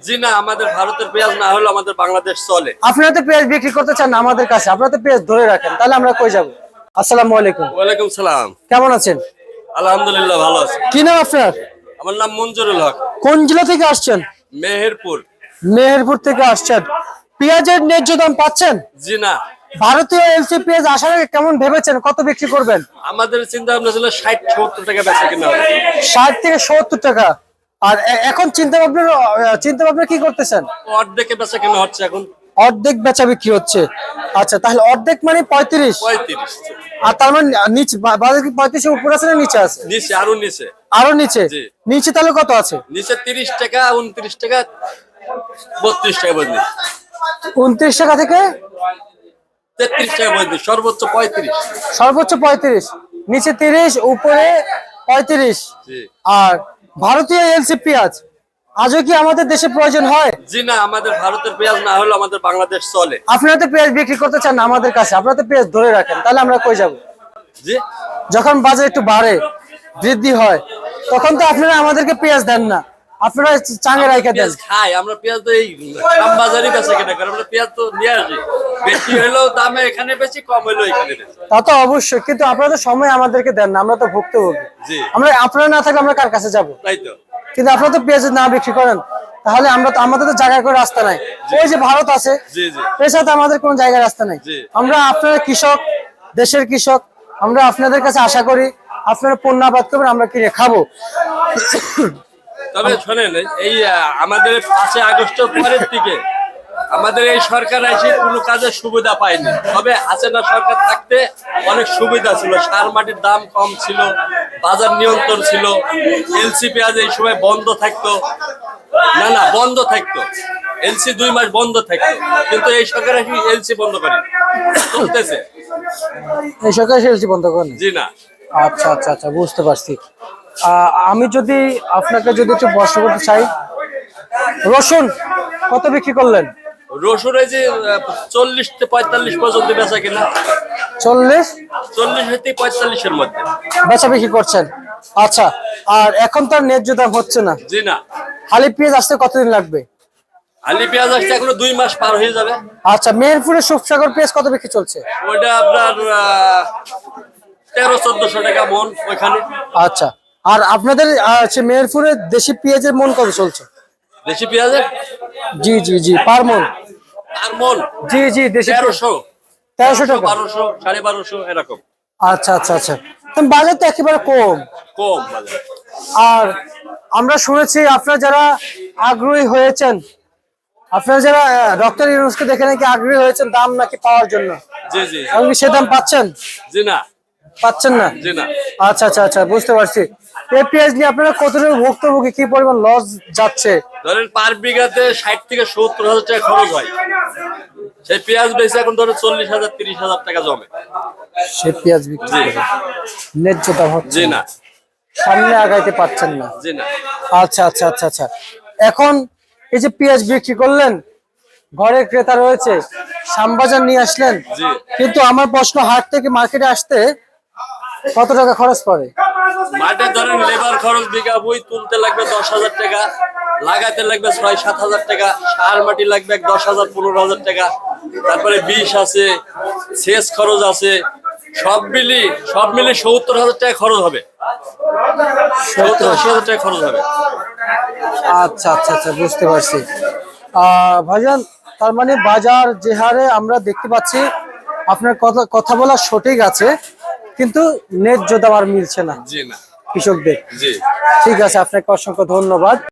জি না, আমাদের ভারতের পেঁয়াজ না হলে আমাদের বাংলাদেশ চলে। আপনারা তো পেঁয়াজ বিক্রি করতে চান না আমাদের কাছে, আপনারা তো পেঁয়াজ ধরে রাখেন, তাহলে আমরা কই যাব? আসসালামু আলাইকুম। ওয়ালাইকুম সালাম। কেমন আছেন? আলহামদুলিল্লাহ ভালো আছি। কি নাম আপনার? আমার নাম মঞ্জুরুল হক। কোন জেলা থেকে আসছেন? মেহেরপুর। মেহেরপুর থেকে আসছেন। পেঁয়াজের ন্যায্য দাম পাচ্ছেন? জি না, ভারতীয় এলসি পেঁয়াজ আসার আগে কেমন ভেবেছেন, কত বিক্রি করবেন? আমাদের চিন্তা ভাবনা ছিল 60-70 টাকা বেচা কিনা হবে। 60 থেকে 70 টাকা। আর এখন চিন্তা ভাবনা কি করতেছেন? অর্ধেকে বেচা কিনা হচ্ছে এখন। অর্ধেক বেচা বিক্রি হচ্ছে। আচ্ছা, তাহলে অর্ধেক মানে 35। 35। আর তার মানে নিচে বাজার কি 35 এর উপর আছে না নিচে আছে? নিচে, আরো নিচে। আরো নিচে? জি। নিচে তাহলে কত আছে? নিচে 30 টাকা, 29 টাকা, 32 টাকা বলছি। 29 টাকা থেকে 33 টাকা বলছি, সর্বোচ্চ 35। সর্বোচ্চ 35, নিচে 30, উপরে 35। জি। আর ভারতীয় এলসি পেঁয়াজ আজও কি আমাদের দেশে প্রয়োজন হয়? জি না, আমাদের ভারতের পেঁয়াজ না হলে আমাদের বাংলাদেশ চলে। আপনারা তো পেঁয়াজ বিক্রি করতে চান না আমাদের কাছে, আপনারা তো পেঁয়াজ ধরে রাখেন, তাহলে আমরা কই যাব? জি। যখন বাজার একটু বাড়ে, বৃদ্ধি হয়, তখন তো আপনারা আমাদেরকে পেঁয়াজ দেন না, আপনারা চাঙে রাইখা দেন। পেঁয়াজ খাই আমরা, পেঁয়াজ তো এই আমবাজারই বেচা কিনা করি আমরা, পেঁয়াজ তো নিয়ে আসি। বেশি হলেও দামে এখানে বেশি, কম হলেও এখানে বেশি। তা তো অবশ্যই, কিন্তু আপনারা তো সময় আমাদেরকে দেন না, আমরা তো ভুক্তভোগী। জি। আপনারা না থাকলে আমরা কার কাছে যাব? তাই তো। কিন্তু আপনারা তো পেঁয়াজ না বিক্রি করেন, তাহলে আমাদের তো জায়গা করে রাস্তা নাই। ওই যে ভারত আছে, জি জি। এর সাথে আমাদের কোনো জায়গায় রাস্তা নাই। জি। আমরা আপনারা কৃষক, দেশের কৃষক, আমরা আপনাদের কাছে আশা করি আপনারা পণ্য আবাদ করবেন, আমরা কিনে খাবো। তবে শোনেন, এই আমাদের 5 আগস্টের পরের দিকে আমাদের এই সরকার এসে কোনো কাজের সুবিধা পায়নি। তবে হাসিনা সরকার থাকতে অনেক সুবিধা ছিল, সার মাটির দাম কম ছিল, বাজার নিয়ন্ত্রণ ছিল, এলসি পেঁয়াজ এই সময় বন্ধ থাকতো। না বন্ধ থাকতো, এলসি 2 মাস বন্ধ থাকতো, কিন্তু এই সরকার এসে এলসি বন্ধ করে চলতেছে। এই সরকার এলসি বন্ধ করেন? জি না। আচ্ছা আচ্ছা আচ্ছা, বুঝতে পারছি। আমি যদি আপনাকে একটু প্রশ্ন করতে চাই, রসুন কত বিক্রি করলেন? রসুন এই যে 40 থেকে 45 পর্যন্ত বেচা কিনা। 40 থেকে 45-এর মধ্যে বেচা বিক্রি করছেন। আচ্ছা, আর এখন তো আর ন্যায্য দাম হচ্ছে না। জি না। হালি পেঁয়াজ আসতে কতদিন লাগবে? আলি পেঁয়াজ আসতে এখনো 2 মাস পার হয়ে যাবে। আচ্ছা, মেহেরপুরের সুপসাগর পেঁয়াজ কত বিক্রি চলছে? ওইটা আপনার 1300-1400 টাকা মন ওইখানে। আচ্ছা, আর আপনাদের মেহেরপুরের দেশি পেঁয়াজের মন কত চলছে? দেশি পেঁয়াজের জি জি জি, পার মন? আর মন জি জি, দেশি 1300 1300 টাকা। 1200 1250 এরকম। আচ্ছা আচ্ছা আচ্ছা, বাজার তো একেবারে কম। কম বাজার। আর আমরা শুনেছি আপনারা যারা আগ্রহী হয়েছেন, আপনারা যারা ডক্টর ইউনূসকে দেখে নাকি আগ্রহী হয়েছেন দাম নাকি পাওয়ার জন্য, জি জি। আপনি সে দাম পাচ্ছেন? জি না। পাচ্ছেন না? জি না। আচ্ছা আচ্ছা আচ্ছা, বুঝতে পারছি। এই পেঁয়াজ নিয়ে আপনারা কতটুকু ভুক্তভোগী, কি পরিমাণ লস যাচ্ছে? ধরেন পার বিঘাতে 60 থেকে 70,000 টাকা খরচ হয়। সেই পেঁয়াজ বেচে এখন ধরেন 40,000-30,000 টাকা জমে। সে পেঁয়াজ বিক্রি জি। করে ন্যায্য দাম হচ্ছে জি না। সামনে আগাইতে পারছেন না। জি না। আচ্ছা আচ্ছা আচ্ছা আচ্ছা, এখন এই যে পেঁয়াজ বিক্রি করলেন, ঘরে ক্রেতা রয়েছে, শ্যামবাজার নিয়ে আসলেন, জি। কিন্তু আমার প্রশ্ন, হাট থেকে মার্কেটে আসতে কত টাকা খরচ পড়ে? মাঠে ধরেন লেবার খরচ, বিঘা বই তুলতে লাগবে 10,000 টাকা, লাগাতে লাগবে 6-7 হাজার টাকা, সার মাটি লাগবে 10,000-15,000 টাকা, তারপরে বিষ আছে, সেচ খরচ আছে, সব মিলি 70,000 টাকা খরচ হবে। 70-80,000 টাকা খরচ হবে। আচ্ছা আচ্ছা আচ্ছা, বুঝতে পারছি। ভাইজান, তার মানে বাজার যে হারে আমরা দেখতে পাচ্ছি, আপনার কথা বলা সঠিক আছে, কিন্তু ন্যায্য দাম আর মিলছে না জি না। কৃষকদের। জি। ঠিক আছে, আপনাকে অসংখ্য ধন্যবাদ।